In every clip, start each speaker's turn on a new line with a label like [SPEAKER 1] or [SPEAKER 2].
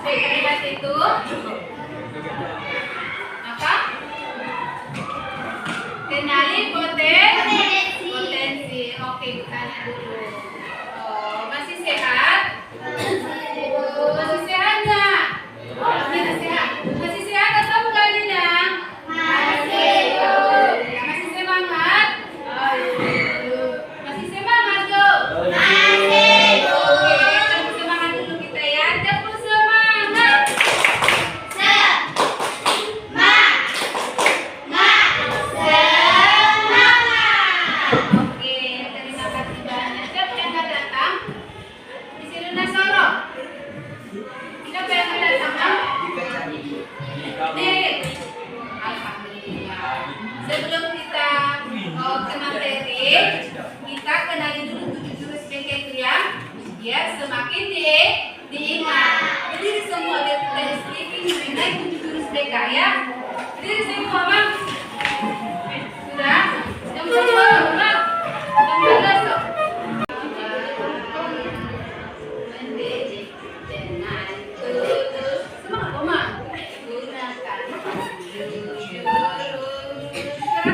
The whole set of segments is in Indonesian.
[SPEAKER 1] kalimat itu apa? Kenali potensi. Oke, tanya dulu. Oh, masih sehat? Masih sehat nggak? Oh, tidak sehat. Masih sehat atau bukan Nina? Masih. Masih semangat? Masih semangat tuh? Masih. Oke, tepuk semangat dulu kita ya. Tepuk semangat. Oke, terima kasih banyak. Siapa yang nggak datang? Di sini Nasoro. Siapa yang nggak datang? Alhamdulillah. Sebelum kita ke materi, kita kenali dulu 7 jurus BK itu ya, biar semakin diingat. Berdiri semua dari sleeping naik 7 jurus BK ya. Berdiri semua bang. Sudah? Yang kedua, bang. Yang kedua, sok. Semangat, Oma.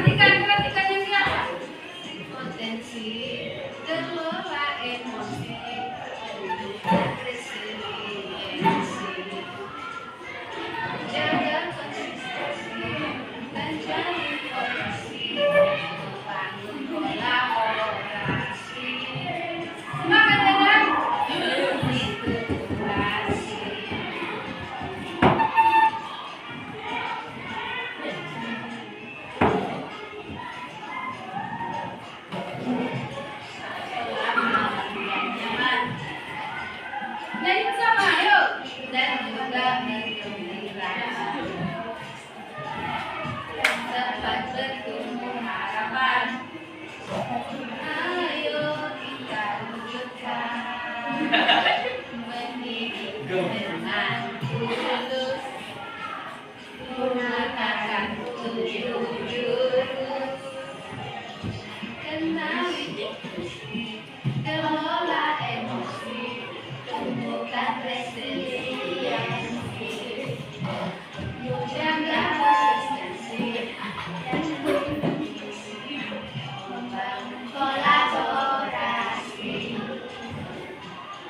[SPEAKER 1] Gunakan perhatikan yang dia potensi, kelola emosi, resiliensi, jaga konsistensi dan cari opsi, bangun kolaborasi, semangat dengan situasi. Jadi bersama yuk, dan juga bergembira, tempat bertumbuh harapan. Ayo kita wujudkan, mendidik dengan tulus, gunakan 7 jurus, kenali kelola emosi, tumbuhkan resiliensi, jaga konsistensi, membangun kolaborasi,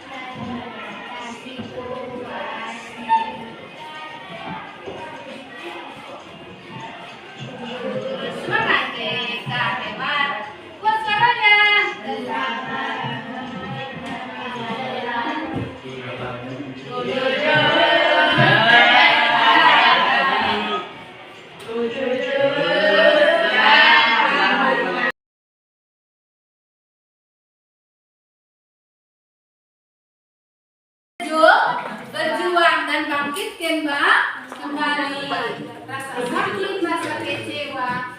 [SPEAKER 1] dan situasi. Semangat kita hebat, buat suaranya. Berjuang dan bangkit kembali. Rasa sakit, rasa kecewa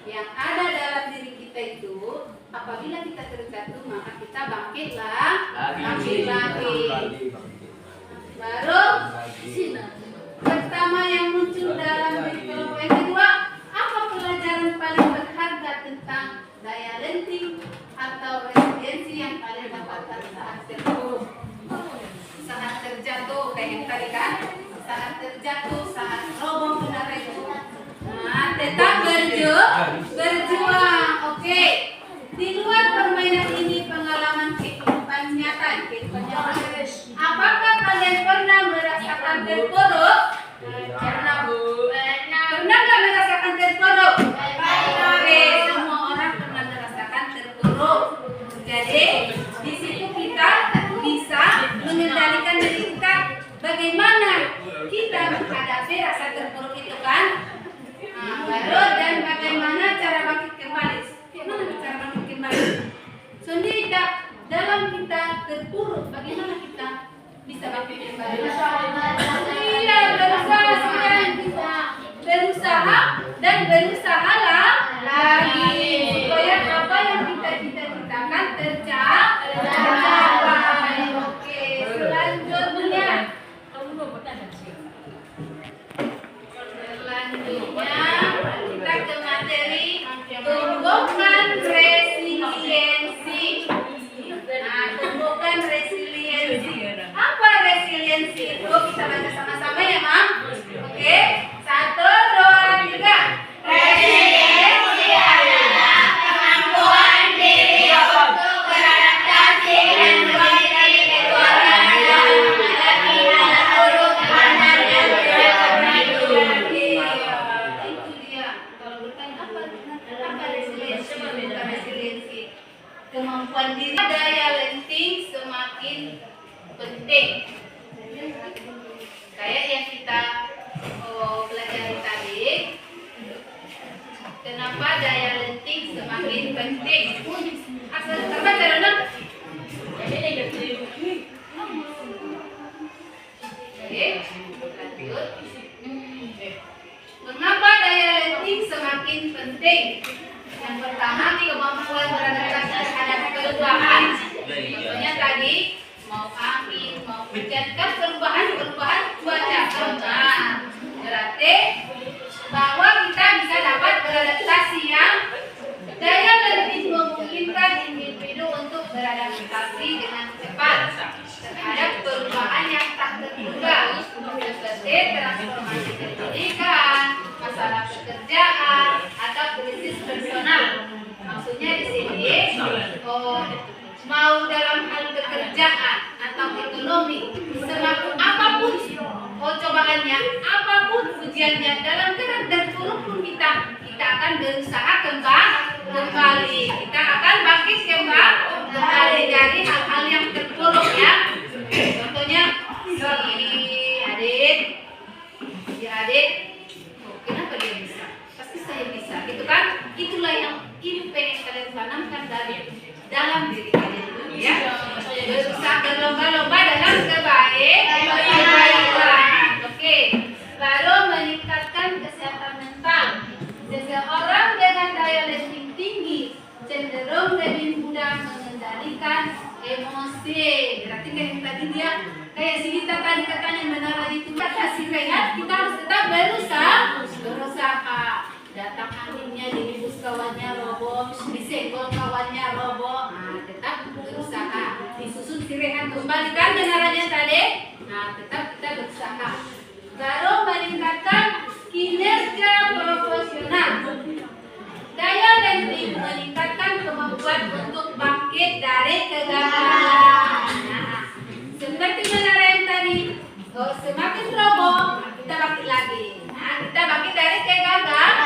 [SPEAKER 1] yang ada dalam diri kita itu, apabila kita terjatuh maka kita bangkit lagi. Baru pertama yang muncul dalam diri kelompok yang kedua, apa pelajaran paling berharga tentang daya lenting atau resiliensi yang kalian dapatkan saat terpuruk, saat terjatuh kayak yang tadi kan, saat terjatuh, saat roboh benar itu. Nah, tetap berjuang. Oke. Di luar permainan ini pengalaman kehidupan nyata. Apakah kalian pernah merasakan terpuruk? Pernah nggak merasakan terpuruk? Oke, semua orang pernah merasakan terpuruk. Jadi di situ kita bisa mengendalikan diri kita. Bagaimana kita menghadapi rasa terpuruk itu kan? Nah, baru dan bagaimana cara bangkit kembali? Bagaimana cara bangkit kembali? Sendiri dalam kita terpuruk, bagaimana kita bisa bangkit kembali? Iya, berusaha dan berusaha lagi supaya apa yang kita cita-citakan tercapai. Oke, selanjutnya kita ke materi tumbuhkan resiliensi. Nah, tumbuhkan resiliensi. Apa resiliensi? penting. Kayak yang kita pelajari tadi, kenapa daya lenting semakin penting. Asal apa caranya? Oke, lanjut. Mengapa daya lenting semakin penting? Yang pertama, kemampuan beradaptasi terhadap perubahan. Contohnya tadi, mau angin, mau hujan, kan perubahan cuaca. Nah, berarti bahwa kita bisa dapat beradaptasi yang daya lenting memungkinkan individu untuk beradaptasi dengan cepat terhadap perubahan yang tak terduga, seperti transformasi pendidikan, masalah pekerjaan, atau krisis personal. Maksudnya di sini, mau dalam hal pekerjaan atau ekonomi, semakin apapun cobaannya, apapun ujiannya, dalam keadaan terpuruk pun kita akan berusaha kembali. Kita akan bangkit kembali dari hal-hal yang terpuruk ya. Contohnya si adik, kenapa dia bisa? Pasti saya bisa, gitu kan? Itulah yang ini pengen kalian tanamkan dari dalam diri kalian dulu ya. Berusaha berlomba-lomba dalam kebaikan. Oke. Lalu meningkatkan kesehatan mental. Seseorang dengan daya lenting tinggi cenderung lebih mudah mengendalikan emosi. Berarti kayak tadi dia, kayak si Dita tadi katanya menara itu kata si rehat, kita harus tetap berusaha. Datang anginnya dihembus kawannya roboh, disenggol kawannya roboh. Nah, tetap berusaha. Disusun si rehat kembalikan menaranya tadi. Nah, tetap kita berusaha. Baru meningkatkan kinerja profesional. Daya lenting meningkatkan kemampuan untuk bangkit dari kegagalan. Nah, seperti menara yang tadi, semakin roboh, kita bangkit lagi. Nah, kita bangkit dari kegagalan.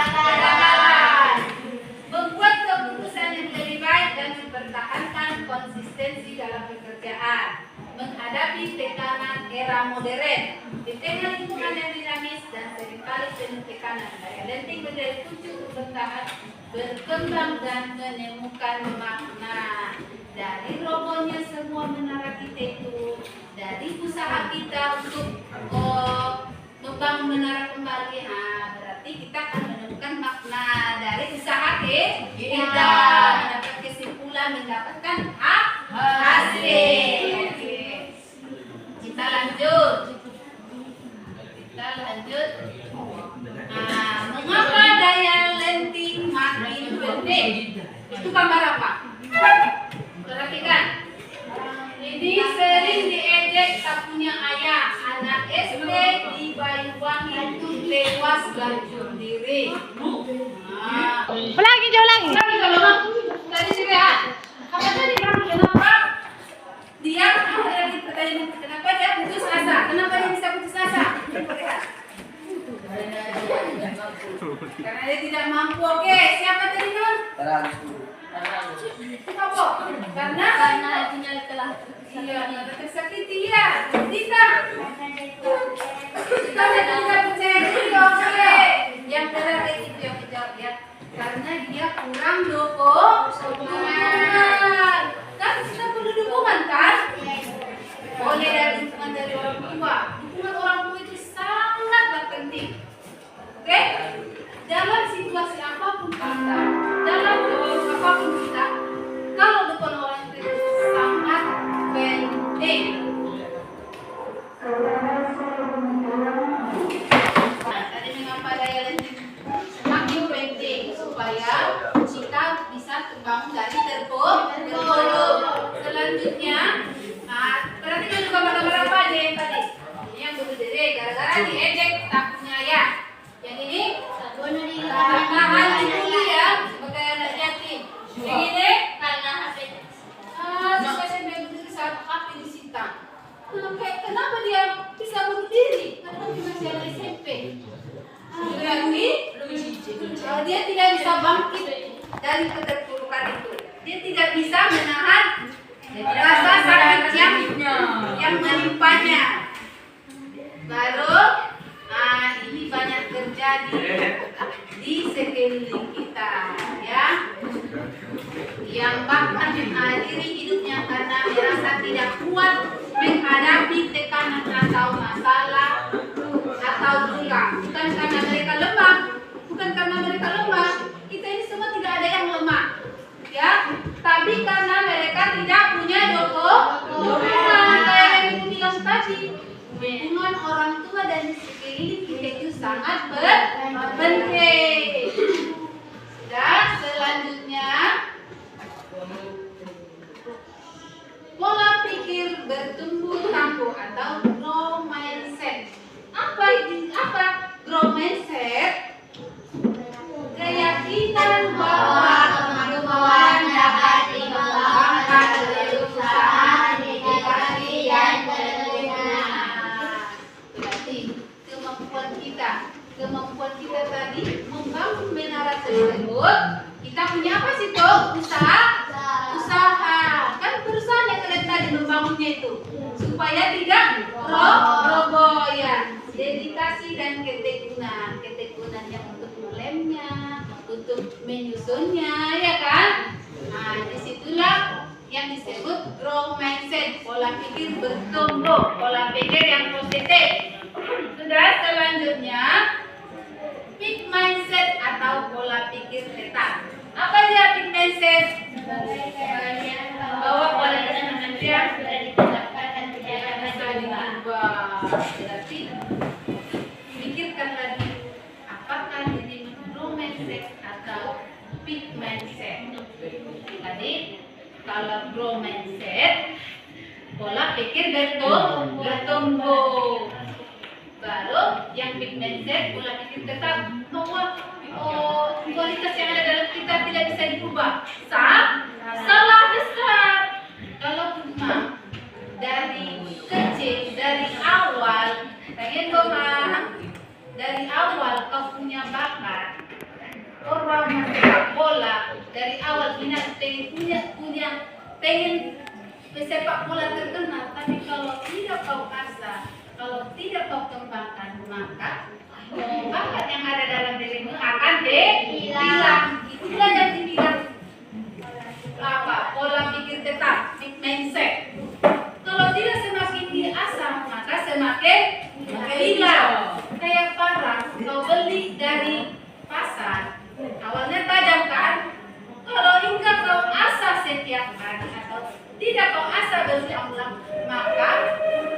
[SPEAKER 1] Membuat keputusan yang lebih baik dan mempertahankan konsistensi dalam pekerjaan. Menghadapi tekanan era modern. Di tengah lingkungan yang dinamis dan seringkali penuh tekanan, daya lenting menjadi kunci untuk berkembang dan menemukan makna. Dari robohnya semua menara kita itu, dari usaha kita untuk membangun menara kembali, berarti kita akan menemukan makna dari usaha kita, mendapat kesimpulan, mendapatkan hasil. Kita lanjut. Mengapa daya lenting makin penting? Itu gambar apa? Perhatikan. Ini sering diejek tak punya ayah. Anak SD di Banyuwangi itu tewas gantung diri.
[SPEAKER 2] Ulangi.
[SPEAKER 1] Tadi juga. Apa tadi kenapa? Dia pertanyaan kenapa dia putus asa? Kenapa dia bisa putus asa? Karena dia tidak mampu. Oke, siapa tadi Nun? Kenapa? Karena dia telah tersakiti ya. Dita. Kita tidak percaya diri. Oke. Yang benar itu yang dijawab ya. Karena dia kurang dukungan. Kan kita perlu dukungan kan? Boleh dari dukungan dari orang tua. Dukungan orang tua itu sangatlah penting. Oke? Dalam situasi apapun kita, dalam apapun kita, kalau dukungan orang itu sangat penting. Tadi mengapa daya lenting semakin penting supaya kita bisa terbangun dari terpuruk. Selanjutnya, berarti kan juga gambar apa aja yang tadi? Ini yang bunuh diri gara-gara diejek tak punya ayah. Yang ini bunuh diri karena ya sebagai anak yatim. Yang ini karena HP. Siswa SMP bunuh diri saat HP disita. Kenapa dia bisa bunuh diri? Karena dia masih anak SMP. Berarti dia tidak bisa bangkit dari keterpurukan itu. Dia tidak bisa menahan rasa sakit yang sangat penting. Dan selanjutnya pola pikir bertumbuh tangguh atau growth mindset. Apa growth mindset? Keyakinan bahwa kemampuan dapat dikembangkan dari usaha, dedikasi, dan keteladanan. Berarti kemampuan kita tadi membangun menara tersebut. Kita punya apa sih tuh? Usaha. Kan perusahaan yang kalian tadi membangunnya itu supaya tidak roboh ya. Dedikasi dan ketekunan yang untuk melemnya, untuk menyusunnya, ya kan? Nah, disitulah yang disebut growth mindset, pola pikir bertumbuh, pola pikir yang positif. Sudah, selanjutnya fixed mindset atau pola pikir tetap. Apa dia fixed mindset? Bahwa pola pikir manusia sudah ditetapkan dan tidak bisa diubah. Berarti pikirkan lagi, apakah ini growth mindset atau fixed mindset? Tadi kalau growth mindset, pola pikir bertumbuh. Baru yang fixed mindset, pola pikir tetap bahwa kualitas yang ada dalam kita tidak bisa diubah. Salah besar. Kalau cuma dari kecil, dari awal, dari awal kau punya bakat, orang sepak bola, dari awal minat pengen sepak bola terkenal, tapi kalau tidak kau asah, kalau tidak kau kembangkan, maka bakat yang ada dalam dirimu akan hilang. Itulah yang dibilang pola pikir tetap, fixed mindset. Kalau tidak semakin diasah, maka semakin hilang. Kayak parang kau beli dari pasar, awalnya tajam kan? Kalau hingga kau asah setiap hari atau tidak kau asah berulang-ulang, maka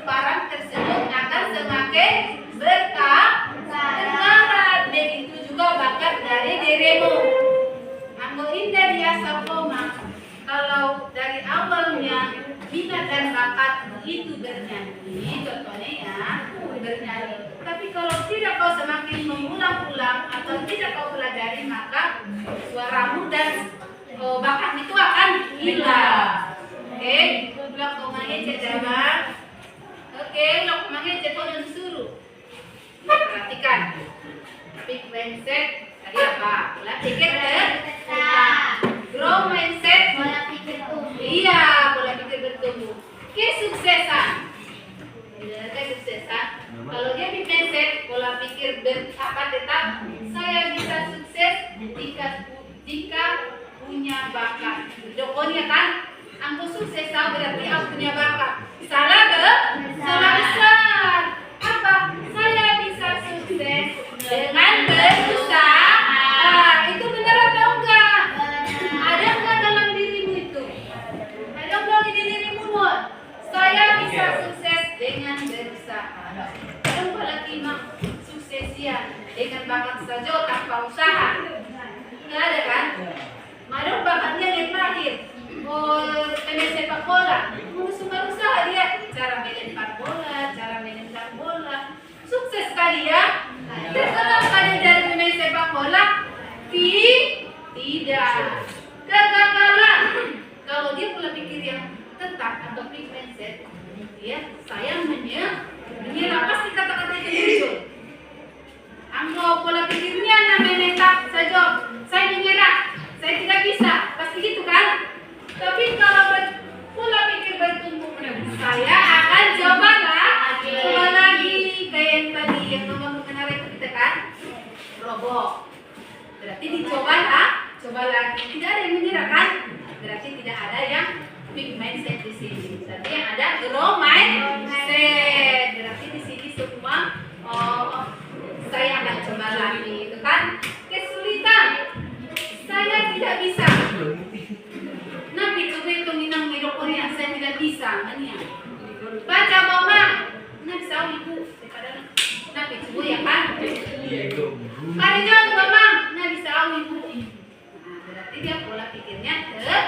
[SPEAKER 1] parang tersebut akan semakin berkarat. Begitu juga bakat dari dirimu. Anggo indah diasah koma. Kalau dari awalnya minat dan bakat itu bernyanyi, contohnya ya, bernyanyi. Tapi kalau tidak kau semakin mengulang-ulang atau tidak kau pelajari, maka suaramu dan bakat itu akan hilang. Oke, ulang kau mengecek jawaban. Oke, ulang kau mengecek kau dan suruh. Perhatikan, fixed mindset tadi apa? Pola pikir growth mindset, pola pikir bertumbuh. Iya, pola pikir bertumbuh. Kesuksesan. Kesuksesan. Kalau dia fixed mindset, pola pikir tetap, saya bisa sukses jika punya bakat. Jokonya kan, aku sukses berarti aku punya bakat. Salah besar. Apa? Saya bisa sukses dengan berusaha. Itu benar atau enggak? Ada enggak dalam dirimu itu? Ada enggak di dirimu? Saya bisa sukses dengan berusaha. Ada enggak lagi sukses ya dengan bakat saja tanpa usaha? Enggak ada kan? Mana bakatnya yang lahir? Pemain sepak bola, semua usaha dia, cara melempar bola, cara menendang bola, sukses kali ya. Terkenal kali dari pemain sepak bola? Tidak. Kegagalan. Kalau dia pola pikir yang tetap atau fixed mindset, dia saya menyerah, pasti kata-kata itu muncul. Anggo pola pikirnya namanya saja, saya menyerah, saya tidak bisa, pasti gitu kan? Tapi kalau pola pikir bertumbuh, saya akan coba lagi kayak yang tadi yang membangun menara itu kita kan roboh. Berarti coba lagi. Tidak ada yang menyerah kan? Berarti tidak ada yang fixed mindset di sini. Berarti yang ada growth mindset. Berarti di sini semua saya akan coba lagi, itu kan? Kesulitan, saya tidak bisa. Nabi itu minang minum Korea, saya tidak bisa. Baca mama, nggak bisa ibu. Nah, picu ya kan? Kali jangan ngomong, nah bisa awin. Nah, berarti dia pola pikirnya tetap.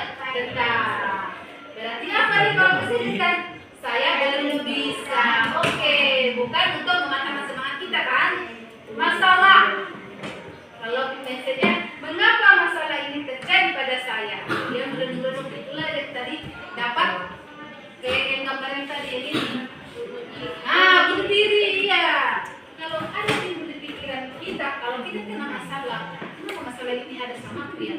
[SPEAKER 1] Berarti apa nih kalau kesulitan? Saya belum bisa. Oke, bukan untuk mematahkan semangat kita kan? Masalah. Kalau message-nya, mengapa masalah ini terjadi pada saya? Dia merenung-renung itulah dari tadi dapat kayak yang gambaran tadi ini. Ah, bunuh diri ya. Kalau ada timbul di pikiran kita, kalau kita kena masalah, kenapa masalah ini ada sama aku ya?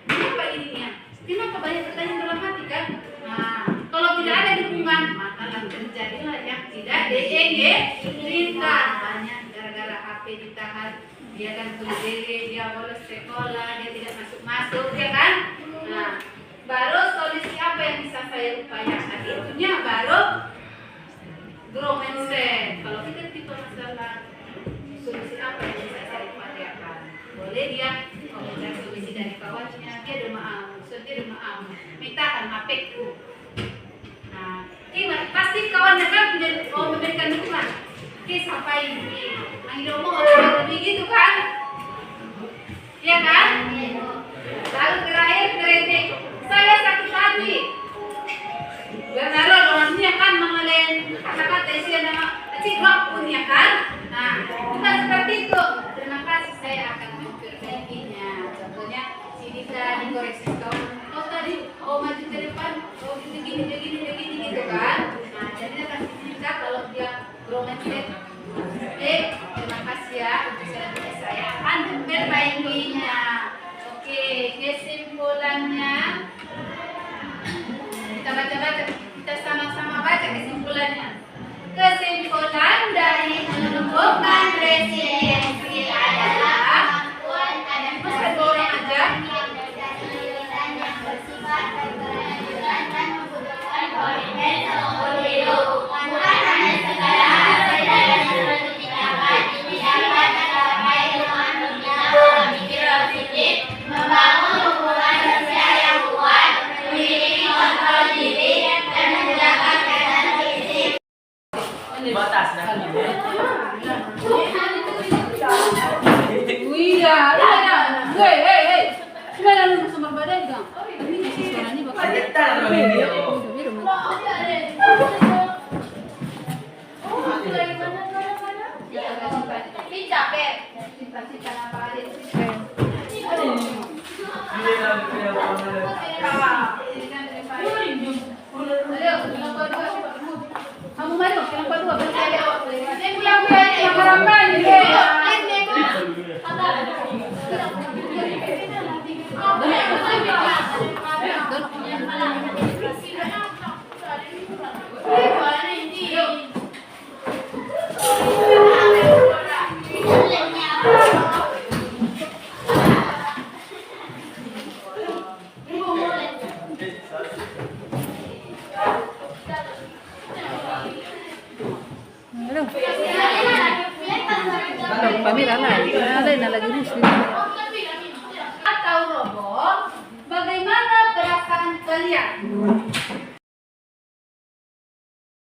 [SPEAKER 1] Kenapa ininya? Kenapa banyak pertanyaan dalam hati kan? Nah, kalau tidak ada dukungan, maka akan terjadilah yang tidak diinginkan. Banyak gara-gara HP ditahan, dia kan bunuh diri, dia bolos sekolah, dia tidak masuk, ya kan? Nah, baru solusi apa yang bisa saya upayakan? Itunya baru grow mindset. Kalau kita tipe masalah, solusi apa yang bisa saya upayakan? Boleh dia komentar solusi dari kawannya, dia udah maaf, dia udah maaf, mintakan HP-ku. Nah, pasti kawannya kan memberikan dukungan. Oke, sampai ini ngomong orang begitu kan? Iya kan? Lalu terakhir kritik, saya sakit hati. Benar orangnya kan mengalami kata-kata isinya nama cibak punya kan? Nah, kita seperti itu. Terima kasih, saya akan memperbaikinya. Contohnya, si Dita dikoreksi kawan. Oh tadi, maju ke depan, begini gitu kan? Nah, jadi dia kasih cerita kalau dia romantis. Terima kasih ya. Saya akan memperbaikinya. Oke, kesimpulannya. Kita baca-baca, kita sama-sama baca kesimpulannya. Kesimpulan dari menumbuhkan resiliensi adalah satu orang aja yang bersifat berkelanjutan dan membutuhkan komitmen seumur hidup. Bukan hanya segala hasil yang suatu tindakan ini dapat tercapai dengan membina pemikiran positif, membangun hubungan sosial yang kuat, memiliki kontrol diri, dan menjaga kesehatan fisik.
[SPEAKER 2] Batas dah.
[SPEAKER 1] Wih, ada. Hei. Gimana lu sama badan dong? Ini masih suaranya bakal.
[SPEAKER 2] Ajetan kalau ini.
[SPEAKER 1] Ini capek. Cita-cita apa aja? Kamu mari, yang kedua berkali. Saya pulang yang harapan atau roboh, bagaimana perasaan kalian?